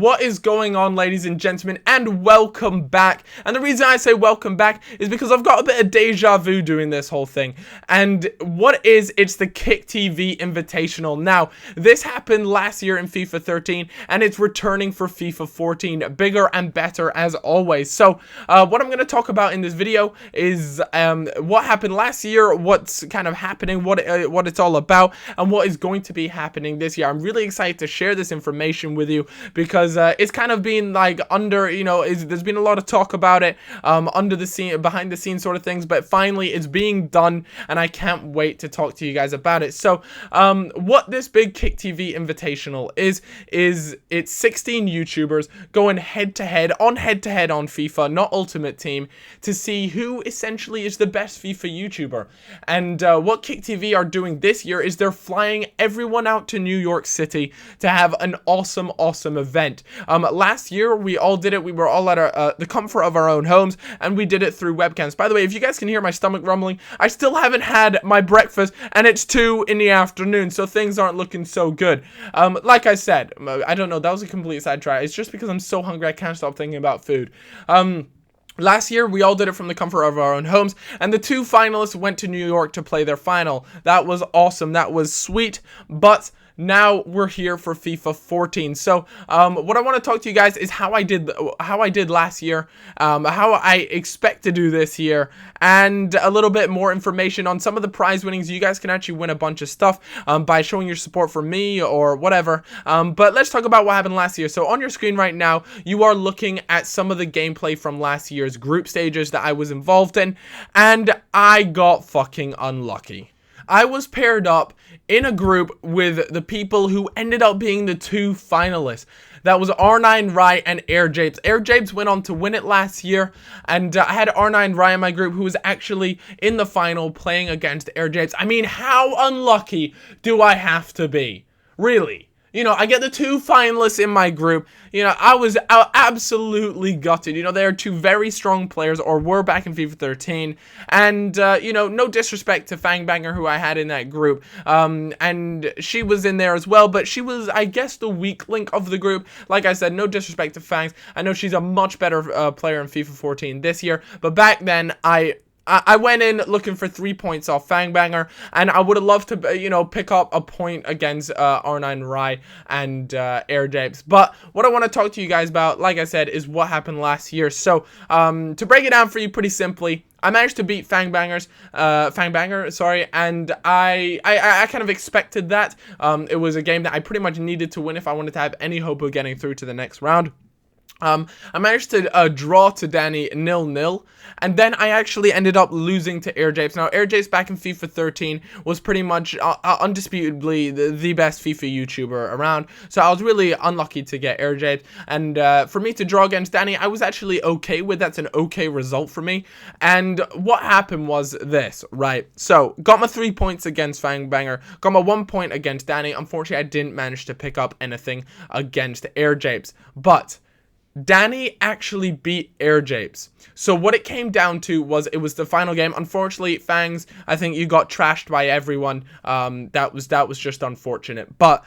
What is going on, ladies and gentlemen, and welcome back. And the reason I say welcome back is because I've got a bit of deja vu doing this whole thing. And it's the Kicktv Invitational. Now, this happened last year in FIFA 13, and it's returning for FIFA 14, bigger and better as always. So, what I'm going to talk about in this video is what happened last year, what's kind of happening, what it's all about, and what is going to be happening this year. I'm really excited to share this information with you because it's kind of been like there's been a lot of talk about it under the scene, behind the scenes sort of things, but finally it's being done and I can't wait to talk to you guys about it. So what this big Kicktv Invitational is it's 16 YouTubers going head to head on FIFA, not Ultimate Team, to see who essentially is the best FIFA YouTuber. And what Kicktv are doing this year is they're flying everyone out to New York City to have an awesome event. Last year we all did it. We were all at the comfort of our own homes, and we did it through webcams. By the way, if you guys can hear my stomach rumbling, I still haven't had my breakfast, and it's 2 in the afternoon, so things aren't looking so good. Like I said, I don't know, that was a complete sidetrack. It's just because I'm so hungry I can't stop thinking about food. Last year, we all did it from the comfort of our own homes, and the 2 finalists went to New York to play their final. That was awesome. That was sweet, but now we're here for FIFA 14. So what I want to talk to you guys is how I did last year, how I expect to do this year, and a little bit more information on some of the prize winnings. You guys can actually win a bunch of stuff by showing your support for me or whatever. But let's talk about what happened last year. So on your screen right now, you are looking at some of the gameplay from last year's group stages that I was involved in, and I got fucking unlucky. I was paired up in a group with the people who ended up being the 2 finalists. That was R9 Rye and Air Japes. Air Japes went on to win it last year, and I had R9 Rye in my group, who was actually in the final playing against Air Japes. I mean, how unlucky do I have to be? Really? You know, I get the 2 finalists in my group. You know, I was absolutely gutted. You know, they are 2 very strong players, or were back in FIFA 13. And, you know, no disrespect to Fangbanger, who I had in that group. And she was in there as well, but she was, I guess, the weak link of the group. Like I said, no disrespect to Fangs. I know she's a much better player in FIFA 14 this year. But back then, I went in looking for 3 points off Fangbanger, and I would have loved to, you know, pick up a point against R9 Rye and Air Japes. But what I want to talk to you guys about, like I said, is what happened last year. So, to break it down for you pretty simply, I managed to beat Fangbanger, and I kind of expected that. It was a game that I pretty much needed to win if I wanted to have any hope of getting through to the next round. I managed to draw to Danny 0-0, and then I actually ended up losing to Air Japes. Now, Air Japes back in FIFA 13 was pretty much undisputably the best FIFA YouTuber around, so I was really unlucky to get Air Japes, and for me to draw against Danny, I was actually okay with. That's an okay result for me. And what happened was this, right? So, got my 3 points against Fangbanger, got my 1 point against Danny. Unfortunately, I didn't manage to pick up anything against Air Japes, but Danny actually beat Air Japes. So what it came down to was, it was the final game. Unfortunately, Fangs, I think you got trashed by everyone. That was just unfortunate. But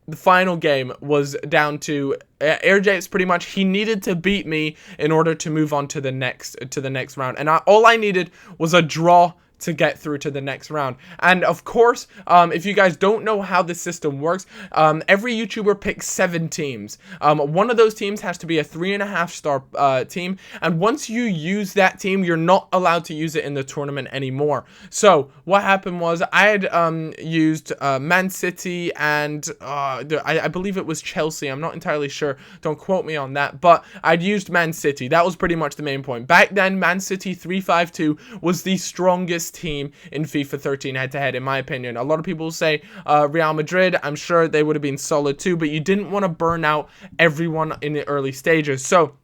the final game was down to Air Japes. Pretty much, he needed to beat me in order to move on to the next round. And all I needed was a draw to get through to the next round. And of course, if you guys don't know how this system works, every YouTuber picks 7 teams. One of those teams has to be a 3.5 star team, and once you use that team, you're not allowed to use it in the tournament anymore. So what happened was, I had used Man City and I believe it was Chelsea. I'm not entirely sure, don't quote me on that, but I'd used Man City. That was pretty much the main point. Back then, Man City 352 was the strongest team in FIFA 13 head-to-head, in my opinion. A lot of people say Real Madrid. I'm sure they would have been solid too, but you didn't want to burn out everyone in the early stages. So,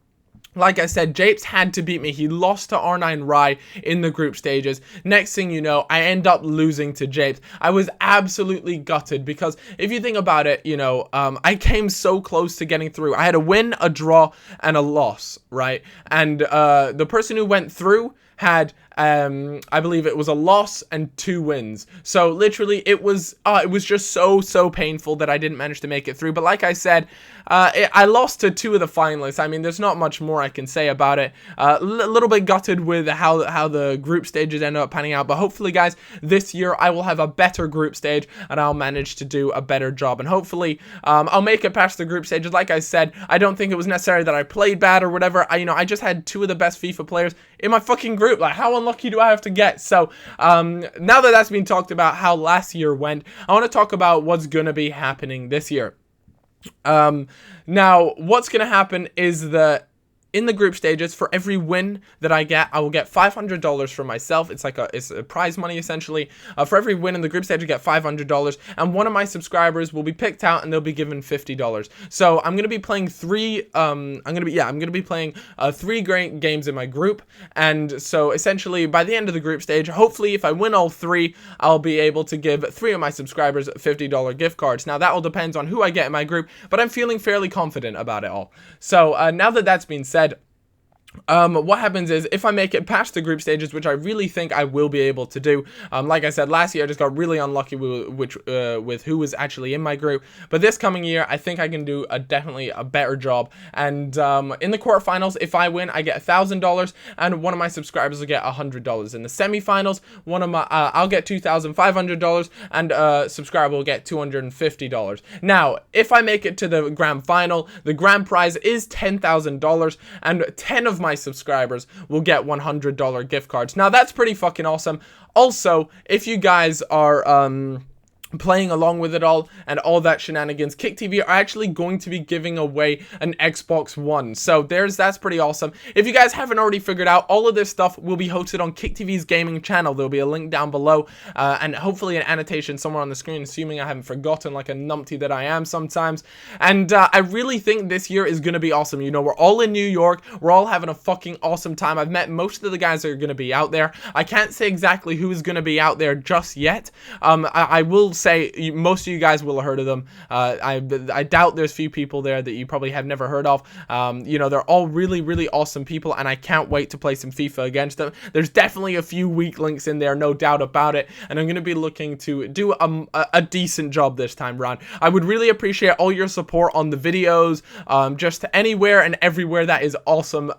like I said, Japes had to beat me. He lost to R9 Rye in the group stages. Next thing you know, I end up losing to Japes. I was absolutely gutted because if you think about it, you know, I came so close to getting through. I had a win, a draw, and a loss, right? And the person who went through had I believe it was a loss and 2 wins. So literally it was just so painful that I didn't manage to make it through. But like I said, I lost to 2 of the finalists. I mean, there's not much more I can say about it. A little bit gutted with how the group stages ended up panning out, but hopefully guys, this year I will have a better group stage and I'll manage to do a better job, and hopefully I'll make it past the group stages. Like I said, I don't think it was necessary that I played bad or whatever. I just had 2 of the best FIFA players in my fucking group. Like, how unlucky do I have to get? So now that that's been talked about how last year went, I want to talk about what's gonna be happening this year. Now what's gonna happen is that in the group stages, for every win that I get, I will get $500 for myself. It's like it's a prize money essentially. For every win in the group stage, I get $500, and one of my subscribers will be picked out, and they'll be given $50. So I'm gonna be playing 3. I'm gonna be playing 3 great games in my group, and so essentially by the end of the group stage, hopefully if I win all 3, I'll be able to give 3 of my subscribers $50 gift cards. Now that all depends on who I get in my group, but I'm feeling fairly confident about it all. So now that that's been said, what happens is if I make it past the group stages, which I really think I will be able to do. Like I said, last year I just got really unlucky with who was actually in my group, but this coming year I think I can do definitely a better job. And in the quarterfinals, if I win, I get $1,000, and one of my subscribers will get $100. In the semifinals, I'll get $2,500, and a subscriber will get $250. Now, if I make it to the grand final, the grand prize is $10,000, and 10 of my subscribers will get $100 gift cards. Now that's pretty fucking awesome. Also, if you guys are playing along with it all and all that shenanigans, Kicktv are actually going to be giving away an Xbox One. So that's pretty awesome. If you guys haven't already figured out, all of this stuff will be hosted on Kicktv's gaming channel. There'll be a link down below, and hopefully an annotation somewhere on the screen, assuming I haven't forgotten like a numpty that I am sometimes. And I really think this year is going to be awesome. You know, we're all in New York. We're all having a fucking awesome time. I've met most of the guys that are going to be out there. I can't say exactly who is going to be out there just yet. I will say most of you guys will have heard of them. I doubt there's few people there that you probably have never heard of. You know, they're all really awesome people, and I can't wait to play some FIFA against them. There's definitely a few weak links in there, no doubt about it, and I'm going to be looking to do a decent job this time around. I would really appreciate all your support on the videos, just anywhere and everywhere. That is awesome.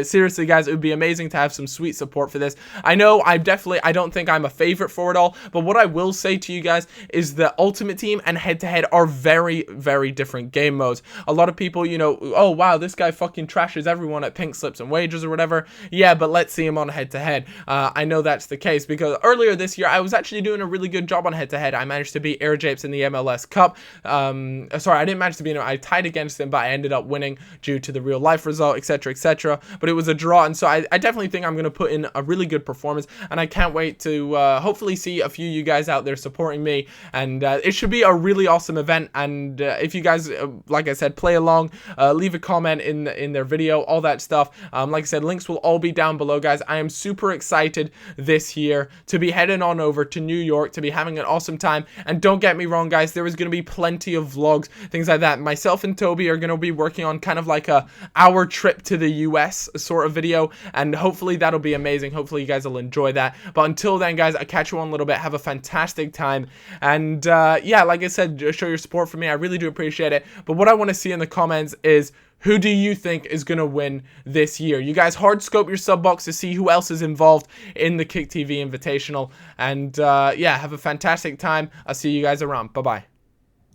Seriously guys, it would be amazing to have some sweet support for this. I know I don't think I'm a favorite for it all, but what I will say to you guys is that Ultimate Team and head-to-head are very different game modes. A lot of people, you know, oh wow, this guy fucking trashes everyone at Pink Slips and Wagers or whatever. Yeah, but let's see him on head-to-head. I know that's the case because earlier this year I was actually doing a really good job on head-to-head. I managed to beat Air Japes in the MLS Cup. Sorry, I didn't manage to beat him. I tied against him, but I ended up winning due to the real life result, etc. But it was a draw, and so I definitely think I'm going to put in a really good performance, and I can't wait to hopefully see a few of you guys out there supporting me. And it should be a really awesome event. And if you guys, like I said, play along, leave a comment in their video, all that stuff. Like I said, links will all be down below, guys. I am super excited this year to be heading on over to New York, to be having an awesome time. And don't get me wrong, guys, there is going to be plenty of vlogs, things like that. Myself and Toby are going to be working on kind of like our trip to the US sort of video, and hopefully that'll be amazing. Hopefully you guys will enjoy that. But until then, guys, I'll catch you on a little bit. Have a fantastic time. And yeah, like I said, show your support for me. I really do appreciate it. But what I want to see in the comments is, who do you think is going to win this year? You guys hard scope your sub box to see who else is involved in the Kicktv Invitational. And yeah, have a fantastic time. I'll see you guys around. Bye-bye.